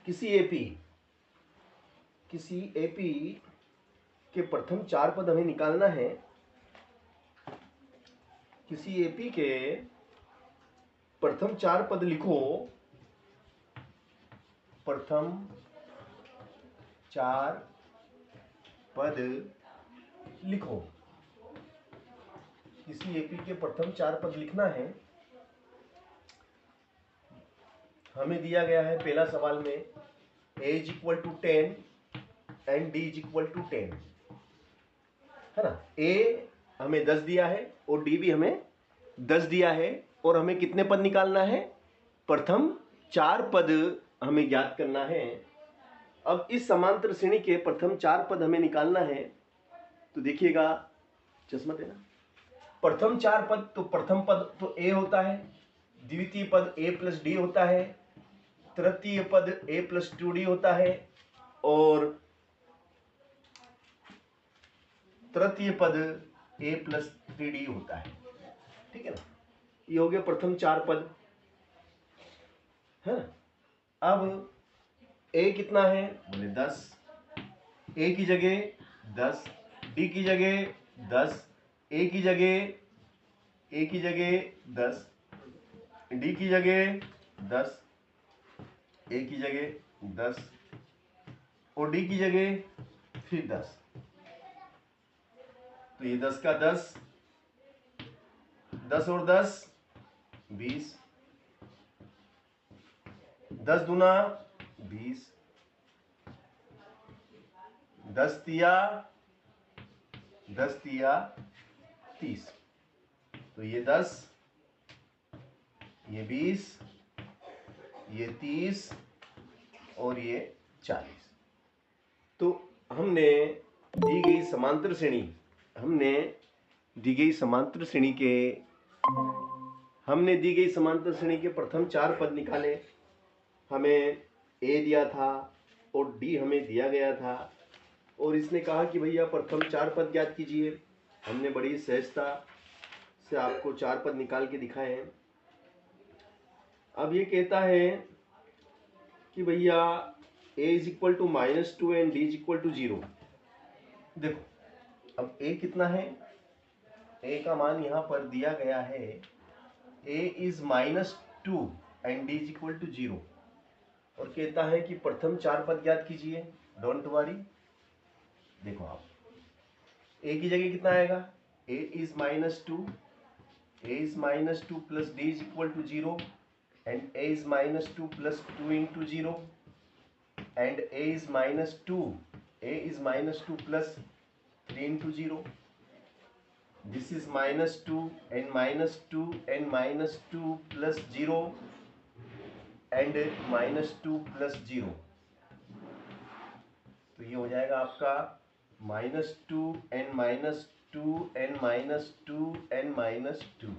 किसी एपी के प्रथम 4 पद हमें निकालना है। किसी एपी के प्रथम 4 पद लिखो। प्रथम 4 पद लिखो। किसी एपी के प्रथम 4 पद लिखना है। हमें दिया गया है पहला सवाल में a is equal to 10 and d is equal to 10, है ना। a हमें 10 दिया है और d भी हमें 10 दिया है, और हमें कितने पद निकालना है? प्रथम 4 पद हमें ज्ञात करना है। अब इस समांतर श्रेणी के प्रथम 4 पद हमें निकालना है। तो देखिएगा, चश्मा देना। प्रथम 4 पद, तो प्रथम पद तो a होता है, द्वितीय पद a प्लस डी होता है, तृतीय पद a प्लस 2d होता है, और तृतीय पद a प्लस 3d होता है। ठीक है ना, ये हो गया प्रथम 4 पद, है ना। अब a कितना है? बोले 10। a की जगह 10, d की जगह 10, a की जगह 10, d की जगह 10, a की जगह 10 और d की जगह फिर 10। तो ये 10 का 10, 10 और 10 20, 10 दूना 20, 10 तिया 30। तो ये 10, ये 20, ये 30 और ये 40। तो हमने दी गई समांतर श्रेणी के प्रथम 4 पद निकाले। हमें a दिया था और d हमें दिया गया था, और इसने कहा कि भैया प्रथम 4 पद ज्ञात कीजिए। हमने बड़ी सहजता से आपको 4 पद निकाल के दिखाए हैं। अब ये कहता है कि भैया a is equal to -2 and d is equal to 0। देखो, अब a कितना है? a का मान यहाँ पर दिया गया है, a is -2 and d is equal to 0, और कहता है कि प्रथम 4 पद ज्ञात कीजिए। डोंट वरी, देखो आप a की जगह कितना आएगा? a is -2 plus d is equal to 0 and a is -2 plus 2 into 0 and a is -2 plus 3 into 0। This is -2 and -2 and -2 plus 0 and -2 plus 0। तो ये हो जाएगा आपका -2 एंड -2 एंड -2 एंड -2।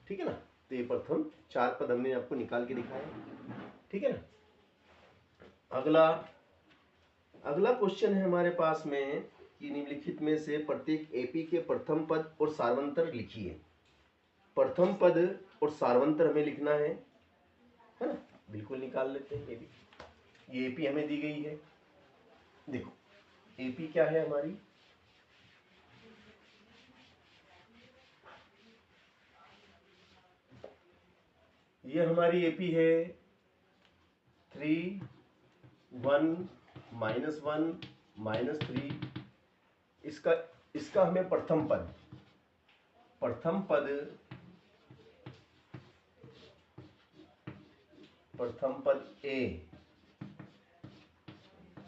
ठीक है ना। तो ये प्रथम 4 पद हमने आपको निकाल के दिखाया। ठीक है ना। अगला क्वेश्चन है हमारे पास में कि निम्नलिखित में से प्रत्येक एपी के प्रथम पद और सार्वंतर लिखिए। प्रथम पद और सार्वंतर हमें लिखना है ना। बिल्कुल निकाल लेते हैं। ये एपी हमें दी गई है। देखो, एपी क्या है हमारी? ये हमारी एपी है 3 1 -1 -3। इसका हमें प्रथम पद ए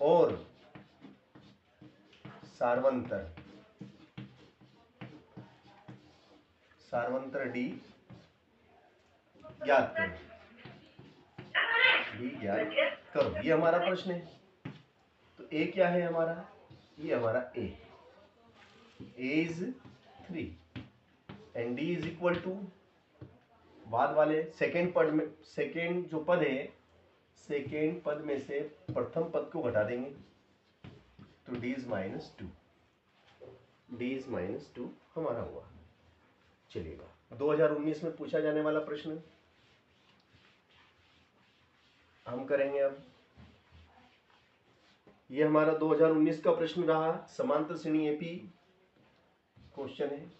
और सार्वंतर डी ज्ञात करो। ये हमारा प्रश्न है। तो ए क्या है हमारा? ये हमारा A is 3 and D is equal to, बाद वाले सेकेंड जो पद है, सेकेंड पद में से प्रथम पद को घटा देंगे, तो d इज -2 हमारा हुआ। चलिएगा, 2019 में पूछा जाने वाला प्रश्न। हम करेंगे अब, ये हमारा 2019 का प्रश्न रहा, समांतर श्रेणी एपी क्वेश्चन है।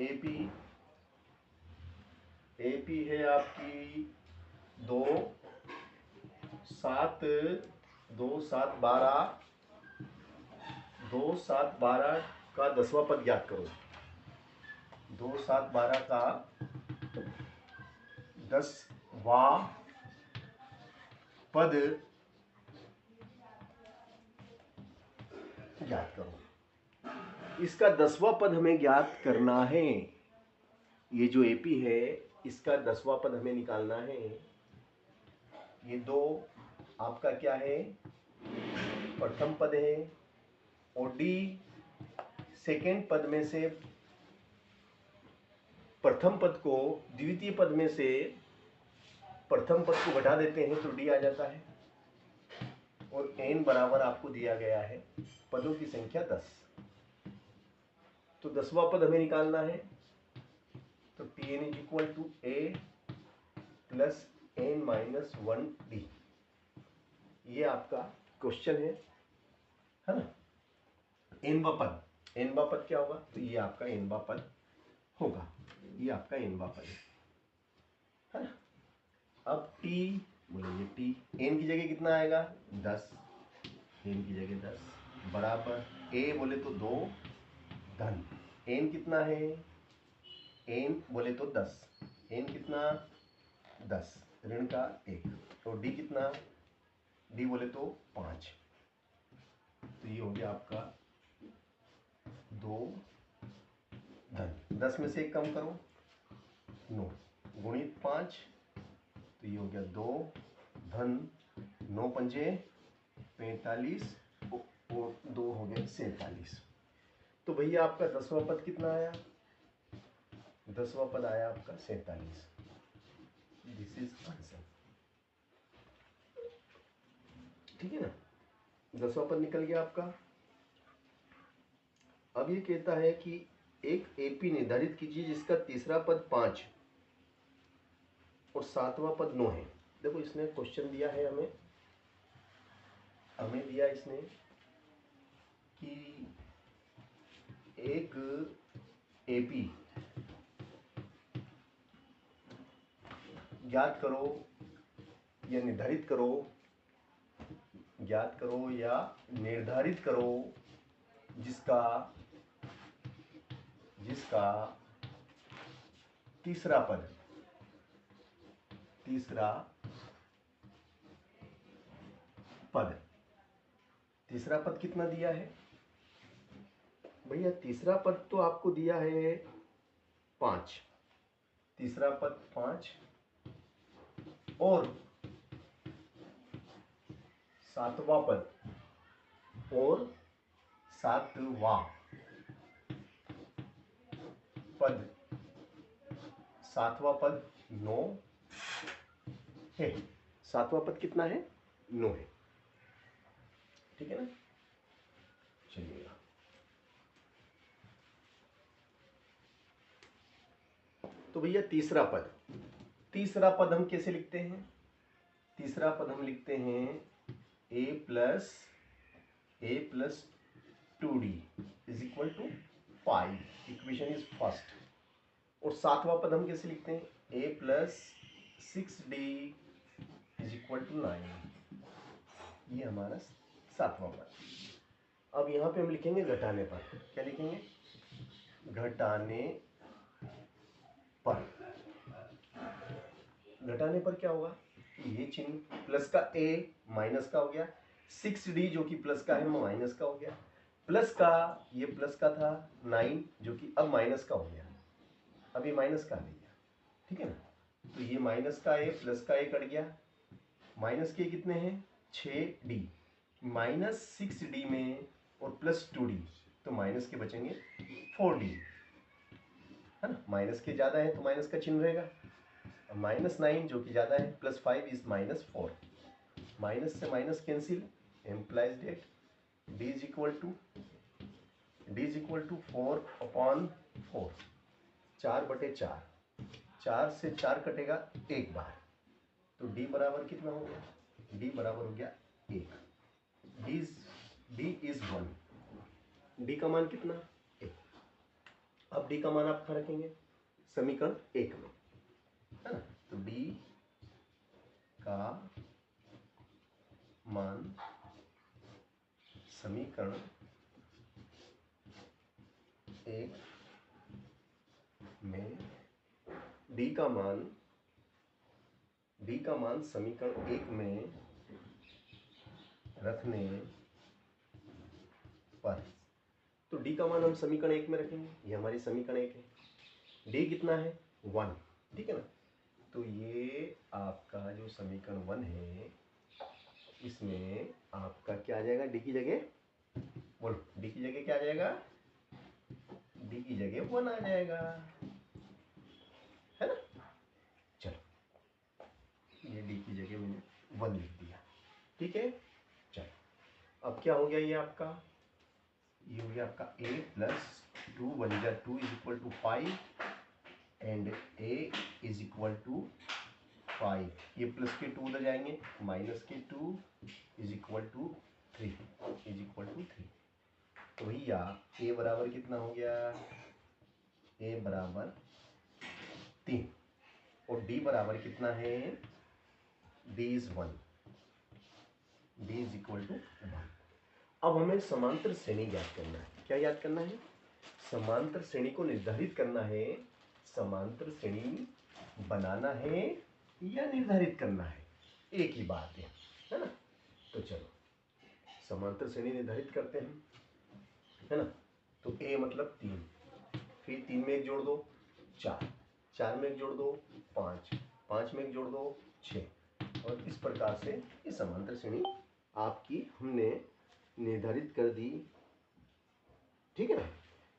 एपी एपी है आपकी 2 7 2 7 12 2 7 12 का 10वां पद ज्ञात करो। 2 7 12 का 10वां पद ज्ञात करो। इसका 10वां पद हमें ज्ञात करना है। ये जो एपी है इसका 10वां पद हमें निकालना है। ये 2 आपका क्या है, प्रथम पद है, और डी सेकेंड पद में से प्रथम पद को द्वितीय पद में से प्रथम पद को घटा देते हैं तो डी आ जाता है। और n बराबर आपको दिया गया है पदों की संख्या 10। तो 10वां पद हमें निकालना है। तो Tn is equal to a plus n minus 1d। ये आपका क्वेश्चन है ना। nवां पद क्या होगा, तो ये आपका nवां पद होगा। ये आपका nवां पद है ना। अब t बोलेंगे t, n की जगह कितना आएगा 10, n की जगह 10 बराबर a बोले तो 2 धन n कितना है, n बोले तो 10, n कितना 10 ऋण का 1, तो d कितना, d बोले तो 5। तो ये हो गया आपका 2 धन 10 में से 1 कम करो 9 गुणित 5, तो ये हो गया 2 धन 9 पंजे 45 और 2 हो गए 47। तो भैया आपका 10वां पद कितना आया, 10वां पद आया आपका 47। This is answer. ठीक है ना, 10वां पद निकल गया आपका। अब ये कहता है कि एक एपी निर्धारित कीजिए जिसका तीसरा पद 5 और 7वां पद 9 है। देखो इसने क्वेश्चन दिया है हमें दिया इसने कि एक एपी ज्ञात करो या निर्धारित करो, ज्ञात करो या निर्धारित करो जिसका तीसरा पद कितना दिया है भैया। तीसरा पद तो आपको दिया है 5, तीसरा पद 5 और 7वां पद और 7वां पद 7वां पद 9 है। 7वां पद कितना है 9 है। ठीक है ना, चलिएगा। तो भैया तीसरा पद हम कैसे लिखते हैं, तीसरा पद हम लिखते हैं a plus 2d is equal to 5, equation is first. और 7वां पद हम कैसे लिखते हैं a plus 6d is equal to 9। ये हमारा 7वां पद। अब यहाँ पे हम लिखेंगे घटाने पर, क्या लिखेंगे, घटाने पर क्या होगा, ये चिन्ह प्लस का a माइनस का हो गया, 6d जो कि प्लस का है वो माइनस का हो गया, प्लस का ये प्लस का था 9 जो कि अब माइनस का हो गया, अब ये माइनस का आ गया। ठीक है ना, तो ये माइनस का a प्लस का a कट गया, माइनस के कितने हैं 6d, माइनस 6d में और प्लस 2d तो माइनस के बचेंगे 4d है ना, माइनस के ज़्यादा है तो माइनस का चिन्ह रहेगा। -9 जो कि ज़्यादा है प्लस 5 इज -4, माइनस से minus cancel, implies that d is equal to 4/4, 4/4, 4 से 4 कटेगा एक बार, तो डी बराबर कितना हो गया, डी बराबर हो गया 1। डी इज 1, डी का मान कितना 1। अब डी का मान आप कहाँ रखेंगे, समीकरण 1 में, है ना। तो डी का मान समीकरण 1 में, डी का मान समीकरण 1 में रखने पर, तो डी का मान हम समीकरण 1 में रखेंगे, ये हमारी समीकरण 1 है। डी कितना है 1, ठीक है ना। तो ये आपका जो समीकरण 1 है, इसमें आपका क्या आ जाएगा, डी की जगह, बोलो डी की जगह क्या आ जाएगा, डी की जगह 1 आ जाएगा, है ना। चलो ये डी की जगह मैंने 1 लिख दिया, ठीक है। चलो अब क्या हो गया, ये आपका, ये हो गया आपका a प्लस 2 1 जा 2 is equal to 5 and a is equal to 5, ये प्लस के 2 उधर जाएंगे, माइनस के 2 is equal to 3 is equal to 3। तो भैया a बराबर कितना हो गया, a बराबर 3 और d बराबर कितना है, d is 1, d is equal to 1। अब हमें समांतर श्रेणी ज्ञात करना है, क्या याद करना है, समांतर श्रेणी को निर्धारित करना है, समांतर श्रेणी बनाना है या निर्धारित करना है, एक ही बात है ना। तो चलो समांतर श्रेणी निर्धारित करते हैं, है ना। तो a मतलब 3, फिर 3 में 1 जोड़ दो 4, 4 में 1 जोड़ दो 5, 5 में 1 जोड़ दो 6, और इस प्रकार से ये समांतर श्रेणी आपकी हमने निर्धारित कर दी, ठीक है ना।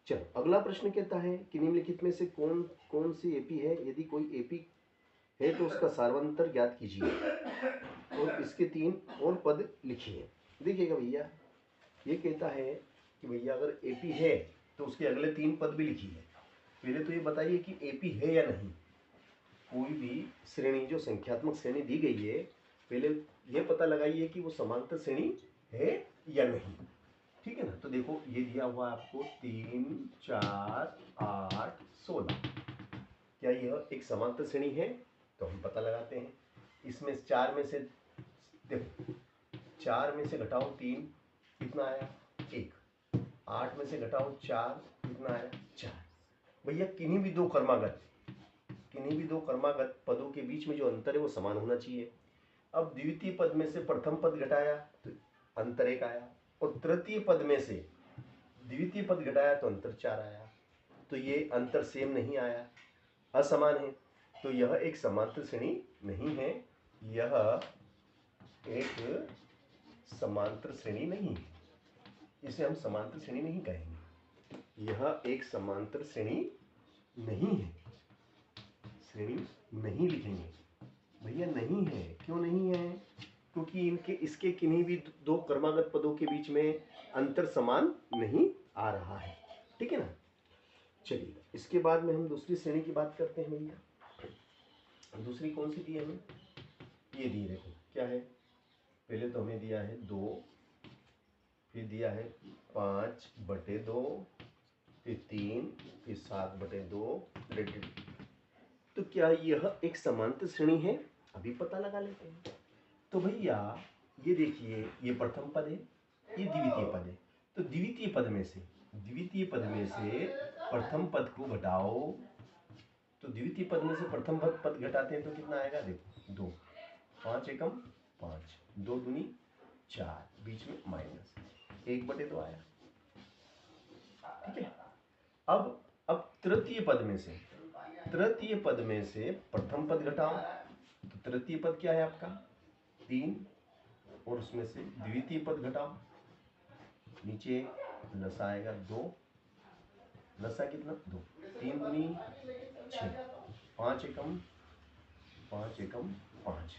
चलो अगला प्रश्न कहता है कि निम्नलिखित में से कौन कौन सी एपी है, यदि कोई एपी है तो उसका सार्वंतर ज्ञात कीजिए और इसके 3 और पद लिखिए। देखिएगा भैया, ये कहता है कि भैया अगर एपी है तो उसके अगले 3 पद भी लिखिए। पहले तो ये बताइए कि एपी है या नहीं। कोई भी श्रेणी जो संख्यात्मक श्रेणी दी गई है, पहले ये पता लगाइए कि वो समांतर श्रेणी है या नहीं, ठीक है ना। तो देखो ये दिया हुआ आपको 3 4 8 16, क्या यह एक समांतर श्रेणी है, तो हम पता लगाते हैं। इसमें 4 में से देखो, 4 में से घटाओ 3 कितना आया 1, 8 में से घटाओ 4 कितना आया 4। भैया किन्हीं भी दो क्रमागत पदों के बीच में जो अंतर है वो समान होना चाहिए। अब द्वितीय पद में से प्रथम पद घटाया तो अंतर 1 आया, और तृतीय पद में से द्वितीय पद घटाया तो अंतर 4 आया। तो ये अंतर सेम नहीं आया, असमान है, तो यह एक समांतर श्रेणी नहीं है, यह एक समांतर श्रेणी नहीं है, इसे हम समांतर श्रेणी नहीं कहेंगे। यह एक समांतर श्रेणी नहीं है, श्रेणी नहीं लिखेंगे भैया, नहीं है। क्यों नहीं है, क्योंकि इसके किन्हीं भी दो क्रमागत पदों के बीच में अंतर समान नहीं आ रहा है, ठीक है ना। चलिए इसके बाद में हम दूसरी श्रेणी की बात करते हैं भैया। दूसरी कौन सी दी है हमें, ये दी, देखो क्या है, पहले तो हमें दिया है 2, फिर दिया है 5/2, फिर 3, फिर 7/2 रेटेड। तो क्या यह एक समांतर श्रेणी है, अभी पता लगा लेते हैं। तो भैया ये देखिए, ये प्रथम पद है, ये द्वितीय पद है। तो द्वितीय पद में से प्रथम पद को घटाओ, तो द्वितीय पद में से प्रथम पद घटाते हैं तो कितना आएगा, देखो 2, 5 एकम 5, 2 दूनी 4, बीच में माइनस 1/2 आया, ठीक है। अब तृतीय पद में से प्रथम पद घटाओ, तो तृतीय पद क्या है आपका 3, और उसमें से द्वितीय पद घटाओ, नीचे लसा आएगा 2, लसा कितना 2, 3 दूनी 6, 5 एकम 5।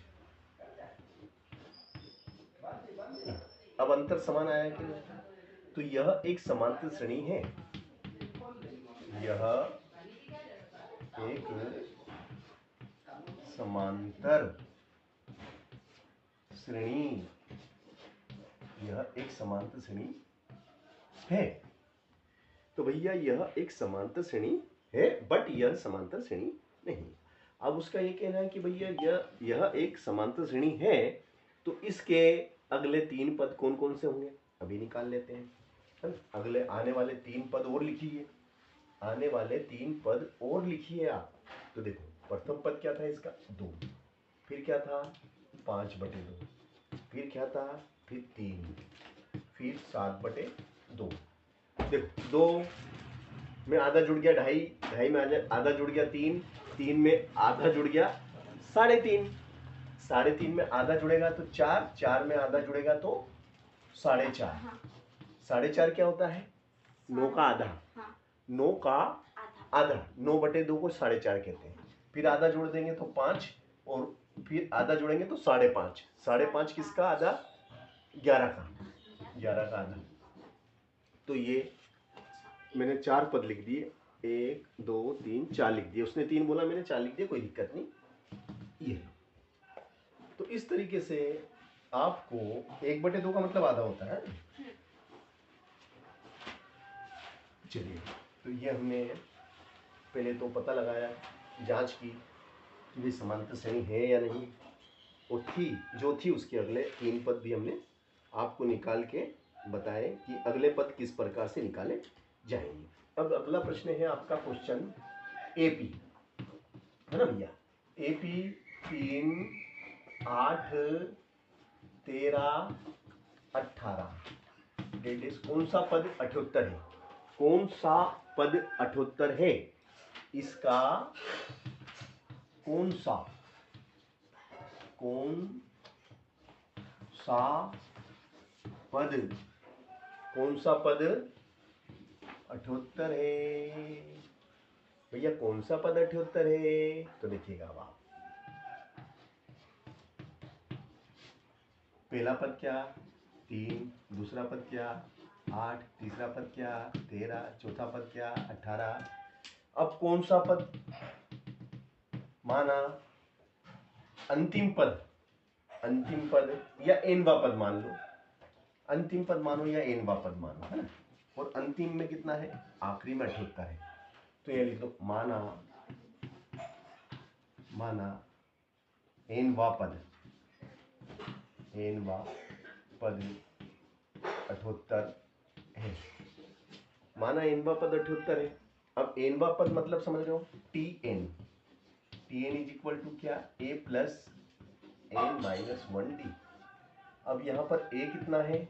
अब अंतर समान आया कि नहीं, तो यह एक समांतर श्रेणी है, यह एक समांतर श्रेणी, यह एक समांतर श्रेणी है। तो भैया यह एक समांतर श्रेणी है, बट यह समांतर श्रेणी नहीं। अब उसका ये कहना है कि भैया यह एक समांतर श्रेणी है, तो इसके अगले 3 पद कौन कौन से होंगे अभी निकाल लेते हैं, है ना। अगले आने वाले 3 पद और लिखिए, आने वाले 3 पद और लिखिए आप। तो देखो प्रथम पद क्या था इसका 2, फिर क्या था 5/2, फिर क्या था फिर 3, फिर 7/2। देखो 2 में आधा जुड़ गया 2.5, 2.5 में आधा जुड़ गया 3, 3 में आधा जुड़ गया 3.5, 3.5 में आधा जुड़ेगा तो 4, 4 में आधा जुड़ेगा तो 4.5, 4.5 क्या होता है 9 का आधा, 9 का आधा, 9/2 को 4.5 कहते हैं। फिर आधा जोड़ देंगे तो 5, और फिर आधा जोड़ेंगे तो 5.5, 5.5 किसका आधा 11 का, 11 का आधा। तो ये मैंने 4 पद लिख दिए, 1 2 3 4 लिख दिए, उसने 3 बोला मैंने 4 लिख दिया, कोई दिक्कत नहीं। ये तो इस तरीके से आपको 1/2 का मतलब आधा होता है। चलिए, तो ये हमने पहले तो पता लगाया, जांच की कि ये समांतर श्रेणी है या नहीं, और जो थी उसके अगले 3 पद भी हमने आपको निकाल के बताए कि अगले पद किस प्रकार से निकाले जाएंगे। अब अगला प्रश्न है आपका क्वेश्चन एपी, है ना भैया। एपी 3 8 13 18, डेट इज कौन सा पद 78 है, कौन सा पद 78 है, इसका कौन सा पद 78 है भैया, कौन सा पद 78 है। तो देखिएगा अब आप, पहला पद क्या 3, दूसरा पद क्या 8, तीसरा पद क्या 13, चौथा पद क्या 18। अब कौन सा पद माना, अंतिम पद या एनवा पद मान लो, अंतिम पद मानो या एनवा पद मानो, है ना। और अंतिम में कितना है, आखिरी में 78 है। तो ये लिख दो, माना एनवा पद 78 है, माना एनवा पद 78 है। अब एनवा पद मतलब समझ रहे हो, TN इज इक्वल टू क्या, A plus N minus 1D। अब यहाँ पर A कितना है,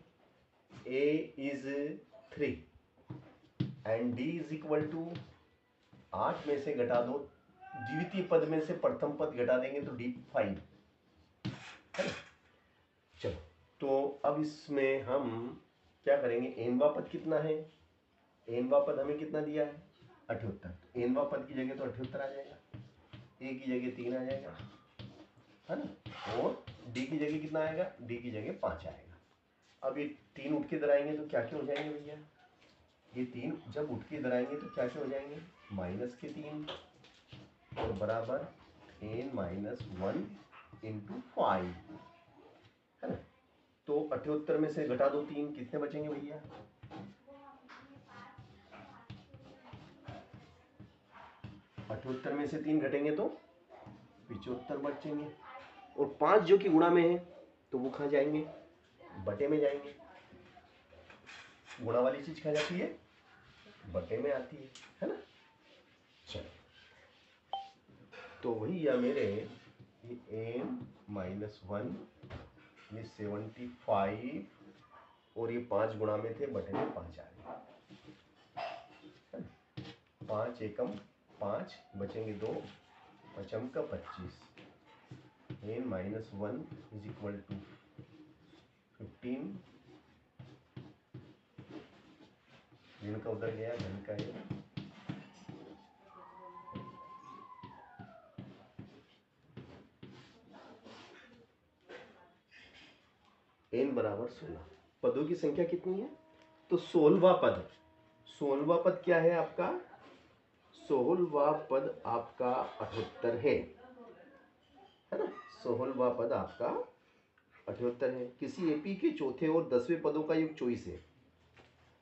A is 3 and D is equal to 8 में से घटा दो, द्वितीय पद में से प्रथम पद घटा देंगे तो D 5। चलो, तो अब इसमें हम क्या करेंगे, एनवा पद कितना है, एनवा पद हमें कितना दिया है 78, एनवा पद की जगह तो 78 आ जाएगा, ए की जगह 3 आ जाएगा, है ना, और डी की जगह कितना आएगा, डी की जगह 5 आएगा। अब ये 3 उठ के इधर आएंगे तो क्या क्या हो जाएंगे भैया, ये 3 जब उठ के इधर आएंगे तो क्या क्या हो जाएंगे, -3 और बराबर n माइनस 1 इंटू 5, है ना। तो 78 में से घटा दो 3, कितने बचेंगे भैया, 78 में से 3 घटेंगे तो 75 बचेंगे, और 5 जो कि गुणा में है तो वो कहाँ जाएंगे, बटे में जाएंगे। गुणा वाली चीज कहाँ जाती है, बटे में आती है ना। चलो, तो वही या मेरे ये n माइनस 1, ये 75 और ये 5 गुणा में थे, बटे में 5 आ गए, 5 एकम 5 बचेंगे 2, पचम का 25, n minus 1 is equal to 15, ऋण का उधर गया, धन का है, n बराबर 16। पदों की संख्या कितनी है, तो 16वां पद, 16वां पद क्या है आपका, 16वां पद आपका 78 है ना, 16वां पद आपका 78 है। किसी एपी के चौथे और 10वें पदों का योग 24 है,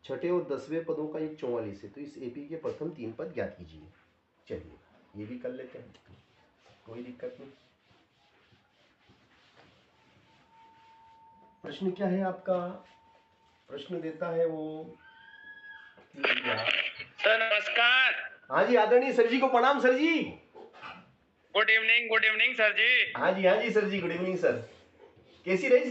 छठे और 10वें पदों का योग 44 है, तो इस एपी के प्रथम 3 पद ज्ञात कीजिए। चलिए ये भी कर लेते हैं, कोई दिक्कत नहीं। प्रश्न क्या है आपका? प्रश्न देता है वो सर नमस्कार। हाँ जी, आदरणीय सर जी को प्रणाम सर जी। गुड इवनिंग सर जी। हाँ जी सर जी, गुड इवनिंग सर। कैसी रही?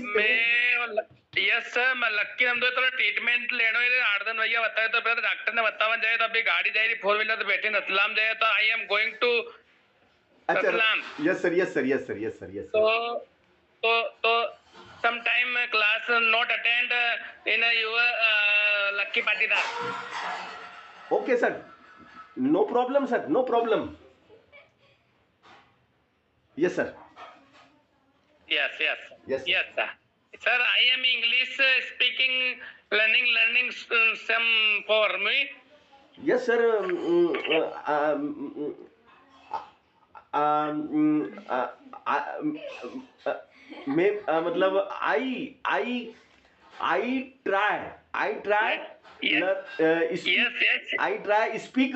यस सर, मैं लक्की नंदो थोड़ा ट्रीटमेंट लेनो है 8 दिन भैया बताए तो फिर डॉक्टर ने बतावन जाए तो अभी गाड़ी जा रही 4 व्हीलर तो बैठे नतलाम जाए तो I am going to Ratlam. Yes sir. तो some time class not attend in your Lucky Patidar. Okay sir, no problem sir, no problem. Yes sir. Yes sir. Sir, I am English speaking learning some for me. Yes sir. मैं मतलब I try Yes. I try speak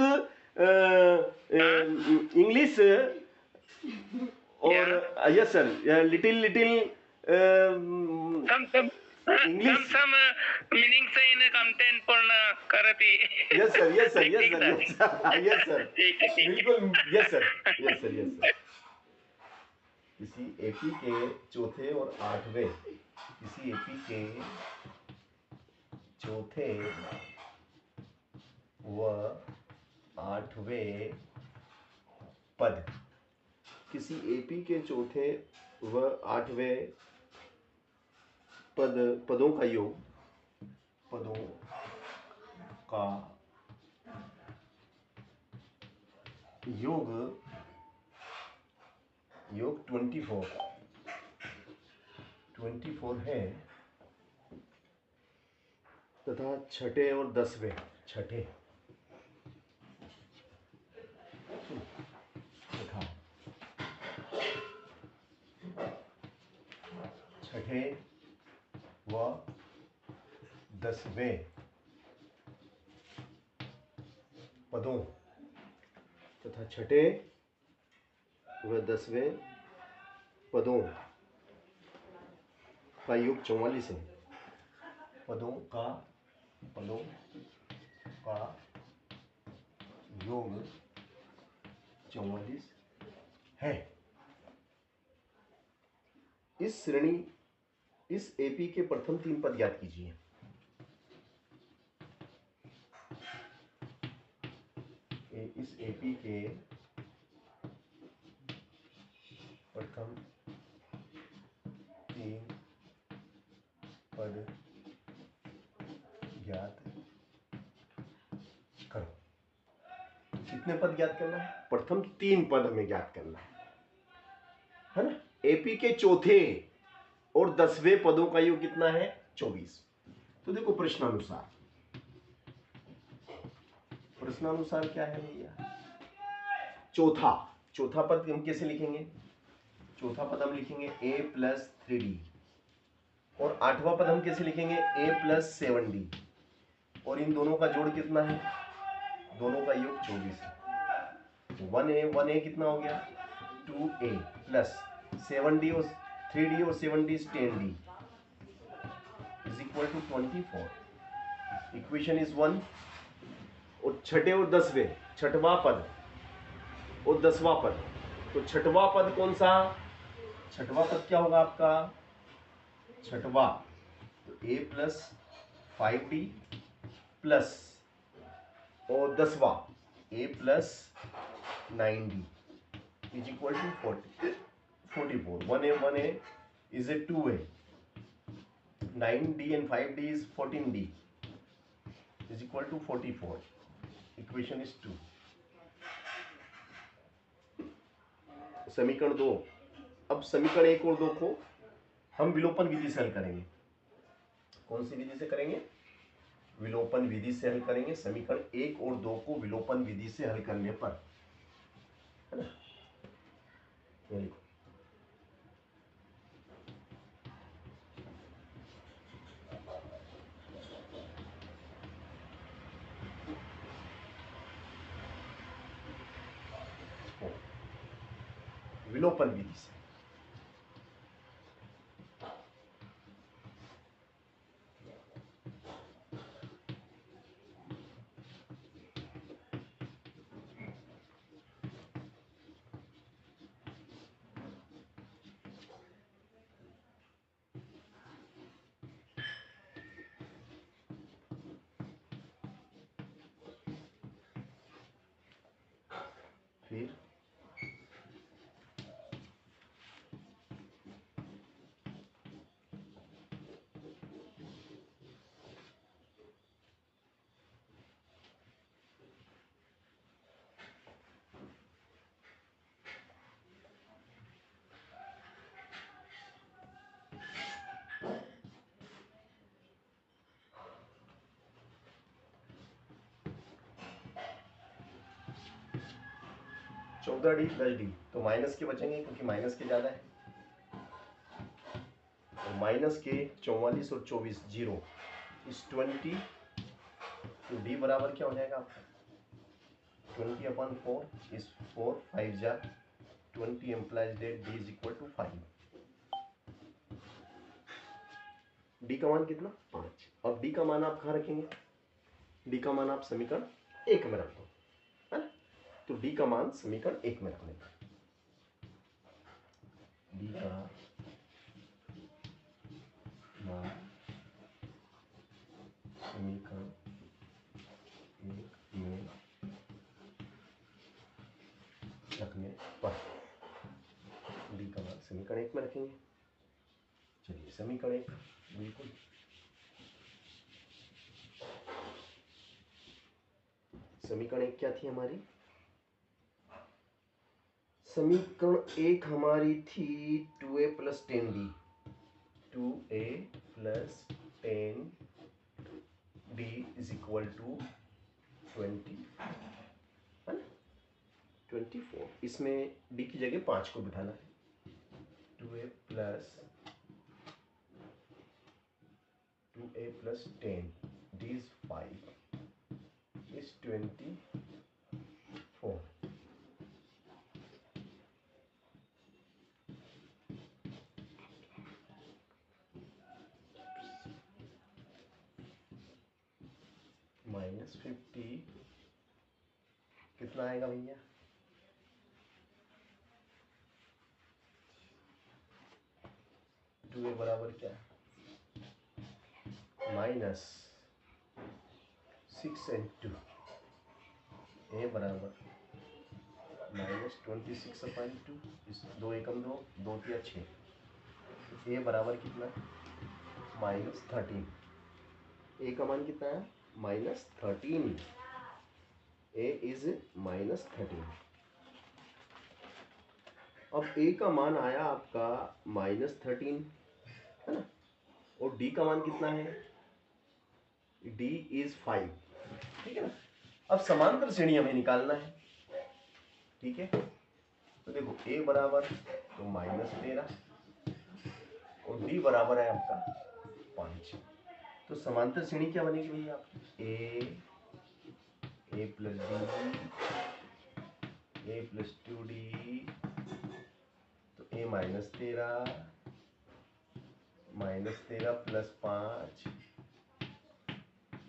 English और yes sir, little English Some meaning से इन content पूर्ण करती। Yes sir बिल्कुल yes sir. किसी AP के चौथे और 8वें किसी एपी के चौथे व 8वें पद, किसी एपी के चौथे व 8वें पदों का योग योग 24 है तथा छठे और 10वें छठे व 10वें पदों तथा छठे व 10वें पदों का योग 44 है। पदों का योग 44 है। इस श्रेणी इस एपी के प्रथम 3 पद ज्ञात कीजिए। इस एपी के प्रथम 3 पद ज्ञात करो। कितने पद ज्ञात करना है? प्रथम 3 पद हमें ज्ञात करना है ना। एपी के चौथे और 10वें पदों का योग कितना है? 24। तो देखो प्रश्नानुसार क्या है भैया? चौथा पद हम कैसे लिखेंगे? चौथा पद हम लिखेंगे a + 3d और 8वां पद हम कैसे लिखेंगे? a + 7d और इन दोनों का जोड़ कितना है? दोनों का योग 24 है। 1a कितना हो गया? 2a प्लस 7d और 3d और 7d 10d is equal to 24। Equation is 1। और छठे और 10वें, छठवां पद और 10वां पद, तो छठवां पद कौन सा? छठवां पद क्या होगा आपका? छठवां तो a + 5d प्लस और 10वां a + 9d is equal to 44। 1a is a 2a, 9d and 5d is 14d is equal to 44. Equation is 2. समीकरण 2। अब समीकरण 1 और 2 को हम विलोपन विधि से हल करेंगे। कौन सी विधि से करेंगे? विलोपन विधि से हल करेंगे। समीकरण 1 और 2 को विलोपन विधि से हल करने पर, है ना, ये लिखो विलोपन विधि से। फिर चौदह डी प्लस डी, तो माइनस के बचेंगे क्योंकि माइनस के ज्यादा है, तो माइनस के 44 और 24 जीरो इस 20, तो डी बराबर क्या हो जाएगा आपका 20/4 इस 4 5 जा 20 implies that D is equal to 5। D का मान कितना 5। अब डी का मान आप कहाँ रखेंगे, डी का मान आप समीकरण 1 में रख दो, है ना। तो डी का मान समीकरण 1 में रखने का, डी का मान समीकरण 1 में रखने पर, डी का मान समीकरण 1 में रखेंगे। चलिए समीकरण 1 बिल्कुल समीकरण 1 क्या थी हमारी, समीकरण 1 हमारी थी 2a + 10d, 2a + 10d is equal to 20, है ना 24। इसमें d की जगह 5 को बिठाना है, 2a + 10 d is 5 is 24। -50 कितना आएगा भैया, टू ए बराबर क्या -6 and 2, ए बराबर -26/2, इस 2 एकम 2 2 3 6, ए बराबर कितना -13, ए का मान कितना है -13, ए इज -13। अब ए का मान आया आपका -13, है ना, और डी का मान कितना है, डी इज 5, ठीक है ना। अब समांतर श्रेणी हमें निकालना है, ठीक है। तो देखो ए बराबर तो -13 और डी बराबर है आपका 5, तो समांतर श्रेणी क्या बनेगी भैया आपकी, a + d, a + 2d, तो a -13 + 5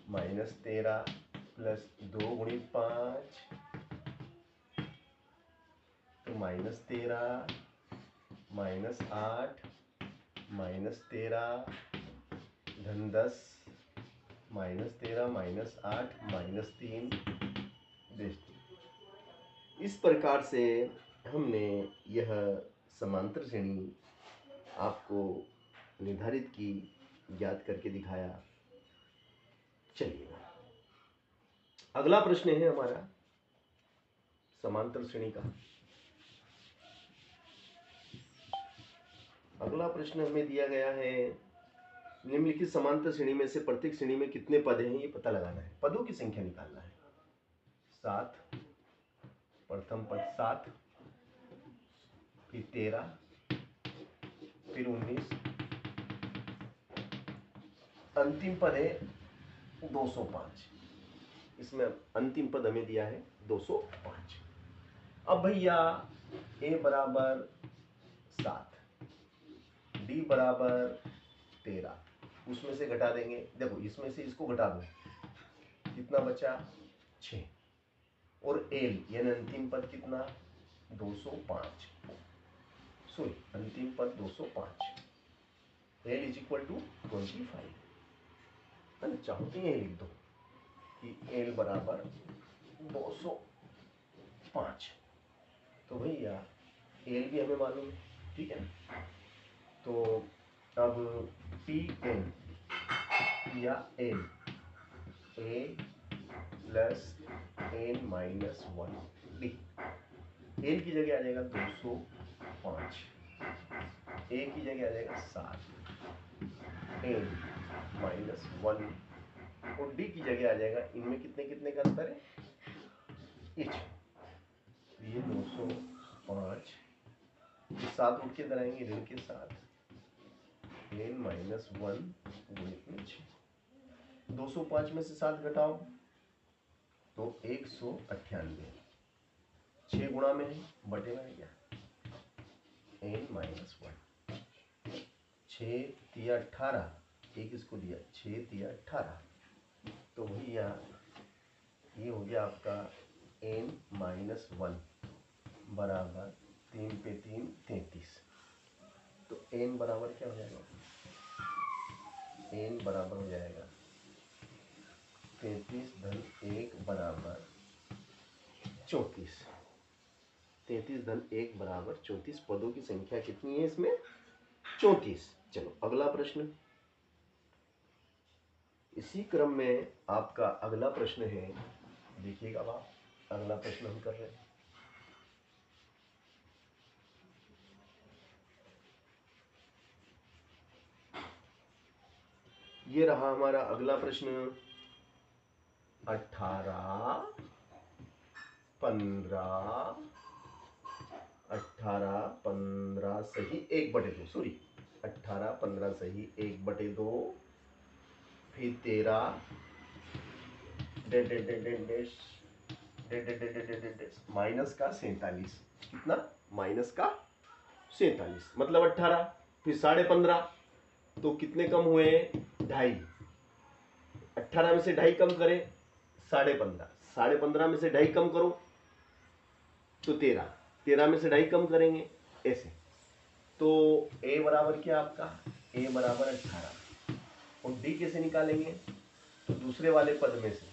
-13 + 2 × 5, तो -13 -8 -13 धन 10 -13 -8 -3 बेस्ट। इस प्रकार से हमने यह समांतर श्रेणी आपको निर्धारित की, ज्ञात करके दिखाया। चलिए अगला प्रश्न है हमारा समांतर श्रेणी का। अगला प्रश्न हमें दिया गया है, निम्नलिखित समांतर श्रेणी में से प्रत्येक श्रेणी में कितने पद हैं ये पता लगाना है, पदों की संख्या निकालना है। 7, प्रथम पद 7, फिर 13, फिर 19, अंतिम पद है 205। इसमें अंतिम पद हमें दिया है 205। अब भैया a बराबर d बराबर 13, उसमें से घटा देंगे, देखो इसमें से इसको घटा दो, कितना बचा 6, और l यानी अंतिम पद कितना 205, सॉरी अंतिम पद 205, l इज इक्वल टू 25 है ना। चाहो तो ये लिख दो कि l बराबर 205, तो भैया l भी हमें मालूम है, ठीक है ना। तो अब Tn या n a plus n minus 1 d, l की जगह आ जाएगा 205, a की जगह आ जाएगा 7, n माइनस 1, और d की जगह आ जाएगा, इनमें कितने कितने का अंतर है, h, ये 205, 7 उठ के इधर आएंगे ऋण के साथ, n माइनस 1 गुणित में 6, 205 में से 7 घटाओ तो 198, 6 गुणा में है बटे में क्या, n माइनस 1, 6 तिया 18, एक इसको दिया 6 तिया 18, तो भैया ये हो गया आपका n माइनस 1 बराबर 3 पे 3 33, तो n बराबर क्या हो जाएगा, n बराबर हो जाएगा 33 धन 1 बराबर 34, 33 धन 1 बराबर 34, पदों की संख्या कितनी है इसमें 34। चलो अगला प्रश्न, इसी क्रम में आपका अगला प्रश्न है, देखिएगा आप, अगला प्रश्न हम कर रहे हैं, ये रहा हमारा अगला प्रश्न, 18 15 सही 1/2, सॉरी 18 15 सही 1/2, फिर 13 माइनस का 47, कितना माइनस का 47 मतलब 18, फिर 15.5, तो कितने कम हुए 2.5, 18 में से 2.5 कम करें 15.5, 15.5 में से 2.5 कम करो तो 13, 13 में से 2.5 कम करेंगे ऐसे, तो a बराबर क्या आपका, a बराबर 18, और d कैसे निकालेंगे, तो दूसरे वाले पद में से,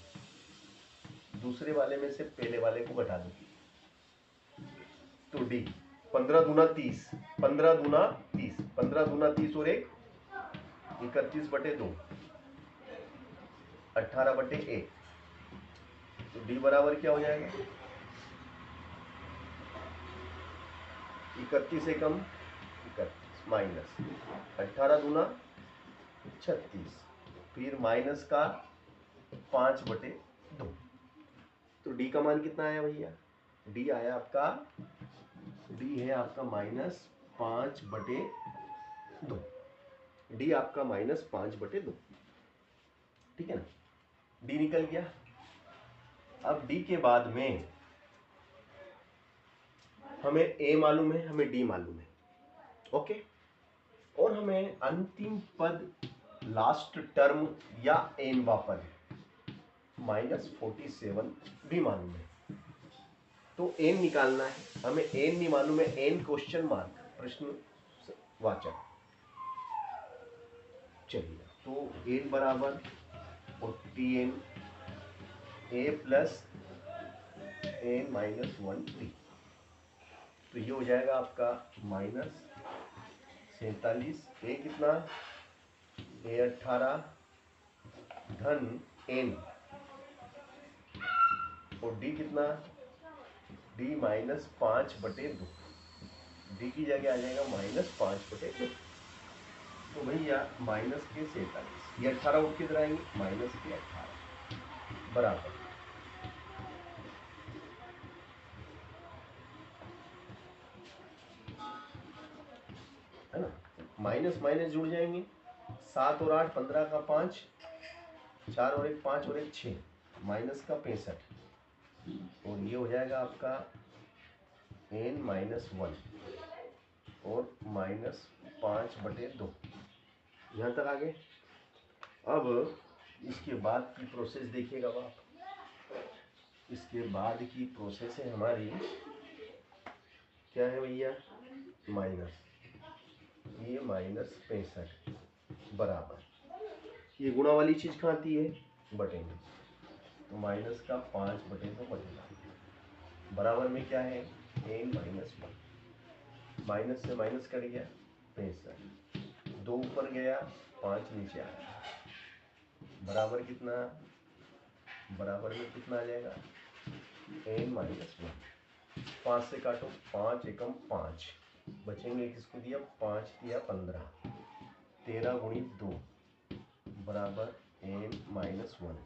दूसरे वाले में से पहले वाले को घटा दो, तो d 15 दूना 30, 15 दूना 30, 15 दूना 30 और 1 31/2, 18/1, तो d बराबर क्या हो जाएगा, 31 एकम 31 माइनस 18 दूना 36, फिर माइनस का 5/2, तो d का मान कितना आया भैया, d आया आपका, d है आपका -5/2, d आपका -5/2, ठीक है ना, d निकल गया। अब d के बाद में हमें a मालूम है, हमें d मालूम है, ओके, और हमें अंतिम पद लास्ट टर्म या nवा पद -47 भी मालूम है, तो n निकालना है हमें, n नहीं मालूम है, n क्वेश्चन मार्क प्रश्न वाचक, चलिए तो n बराबर और Tn a plus n minus 1 t, तो ये हो जाएगा आपका -47, a कितना, a 18 धन n, और d कितना, d -5/2, d की जगह आ जाएगा -5/2, तो भैया माइनस के 47, ये 18 उठ के इधर आएंगे, माइनस के 18 बराबर, है ना, माइनस माइनस जुड़ जाएंगे, 7 और 8 15 का 5, 4 और 1 5 और 1 6, माइनस का 65, और ये हो जाएगा आपका n-1 और -5/2, 5/2। यहाँ तक आ गए। अब इसके बाद की प्रोसेस देखिएगा आप। इसके बाद की प्रोसेस है हमारी, क्या है भैया, माइनस, ये -65 बराबर, ये गुणा वाली चीज कहाँ आती है, बटे में, तो माइनस का 5/2 बटेगा, बराबर में क्या है, n-1, माइनस से माइनस कट गया 65, 2 ऊपर गया 5 नीचे आया, बराबर कितना, बराबर में कितना आ जाएगा, n-1, 5 से काटो, 5 एकम 5, बचेंगे किसको दिया, 5 दिया 15, 13 गुणित 2 बराबर n-1।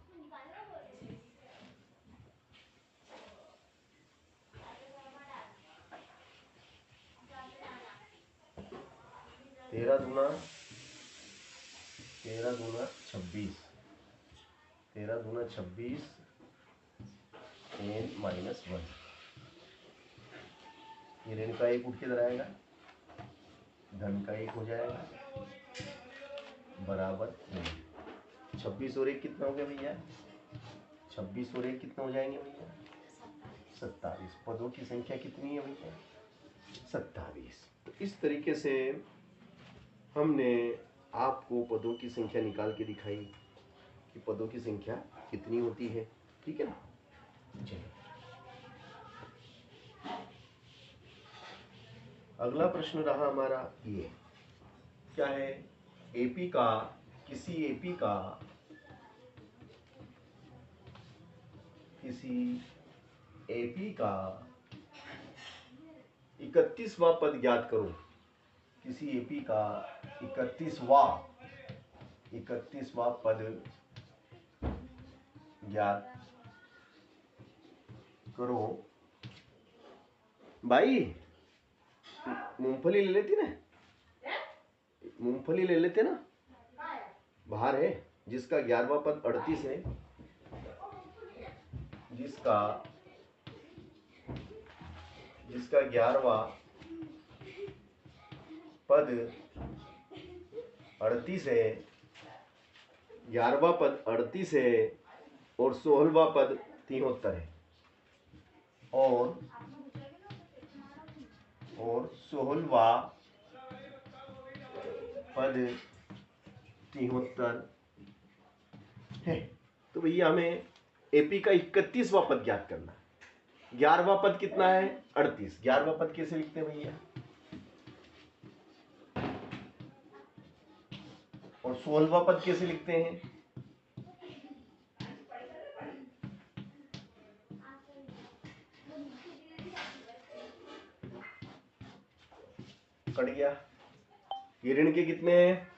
तेरह दूना 26, 13×26 n-1, ये ऋण का 1 उठ के इधर आएगा, धन का 1 हो जाएगा, बराबर 26 और 1 कितना हो गया भैया, 26 और 1 कितना हो जाएंगे भैया, 27। पदों की संख्या कितनी है भैया, 27। तो इस तरीके से हमने आपको पदों की संख्या निकाल के दिखाई कि पदों की संख्या कितनी होती है, ठीक है ना। चलिए अगला प्रश्न रहा हमारा ये, क्या है, एपी का, किसी एपी का 31वां पद ज्ञात करो। किसी एपी का 31वां पद ज्ञात करो। भाई मूंगफली ले लेती ना, मूंगफली ले लेते ना, बाहर है, जिसका 11वां पद 38 है, जिसका 11वां पद 38 है, 11वां पद 38 है और 16वां पद 73 है, और 16वां पद 73 है। तो भैया हमें एपी का 31वां पद ज्ञात करना है। 11वां पद कितना है, 38। 11वां पद कैसे लिखते हैं भैया, और 16वां पद कैसे लिखते हैं, कट गया। ये ऋण के कितने हैं,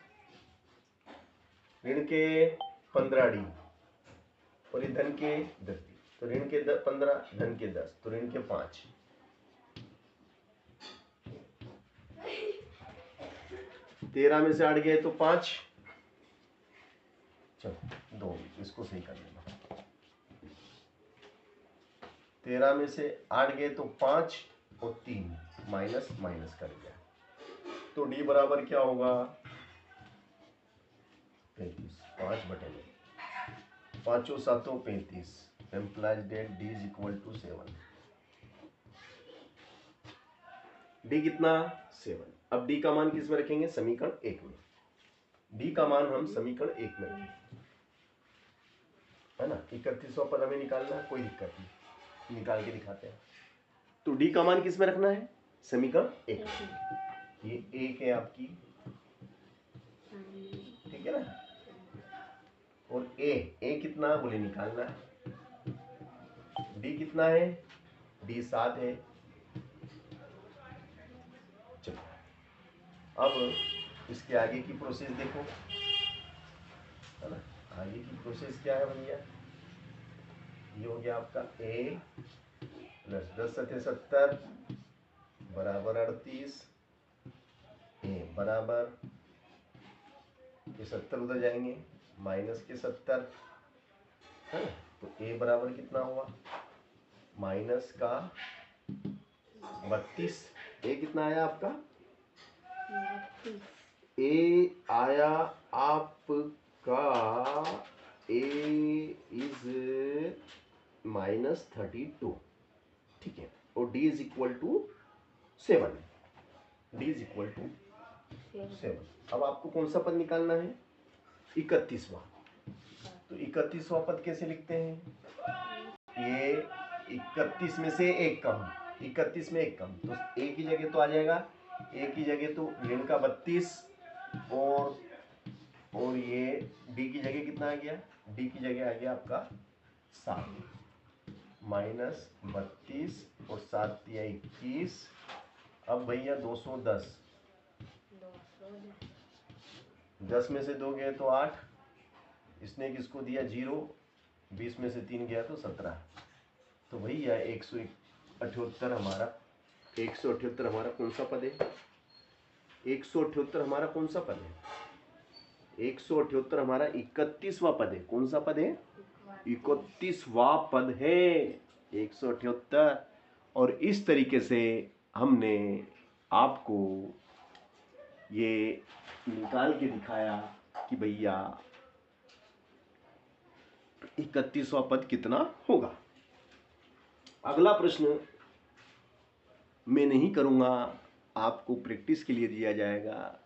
ऋण के 15D और ये धन के 10, तो ऋण के 15, धन के 10, तो ऋण के 5। 13 में से 8 गए तो 5, चलो 2, इसको सही कर लेना। 13 में से 8 गए तो 5 और 3, माइनस माइनस कर गया, तो डी बराबर क्या होगा, 35, 5/2, 5 और 7 35, implies that D is equal to 7। D कितना, 7। अब डी का मान किस में रखेंगे, समीकरण 1 में। डी का मान हम समीकरण 1 में रखेंगे, है ना। 31वां पद हमें निकालना है, कोई दिक्कत नहीं, निकाल के दिखाते हैं। तो डी का मान किस में रखना है, समीकरण 1 में। ये 1 है आपकी, ठीक है ना, और ए कितना बोले निकालना है। डी कितना है, डी 7 है। चलो अब इसके आगे की प्रोसेस देखो, है ना। आगे की प्रोसेस क्या है भैया, ये हो गया आपका a प्लस 10 सत्ते 70 बराबर 38, a बराबर, ये 70 उधर जाएंगे, माइनस के 70, है ना, तो a बराबर कितना हुआ, माइनस का 32। a कितना आया आपका, आया आपका a इज -32, ठीक है, और d is equal to 7, d is equal to 7। अब आपको कौन सा पद निकालना है? 31वां। तो 31वां पद कैसे लिखते हैं? ये 31 में से एक कम, 31 में एक कम, तो a की जगह तो आ जाएगा, a की जगह तो ऋण का 32, और ये d की जगह कितना आ गया? d की जगह आ गया आपका 7, -32 और 7 दिया 21। अब भैया 210, 10 में से 2 गए तो 8, इसने किसको दिया 0, 20 में से 3 गया तो 17। तो भैया 178 हमारा, 178 हमारा कौन सा पद है? 178 हमारा कौन सा पद है? 178 हमारा 31वां पद है। कौन सा पद है? 31वां पद है 178। और इस तरीके से हमने आपको ये निकाल के दिखाया कि भैया 31वां पद कितना होगा। अगला प्रश्न मैं नहीं करूंगा, आपको प्रैक्टिस के लिए दिया जाएगा।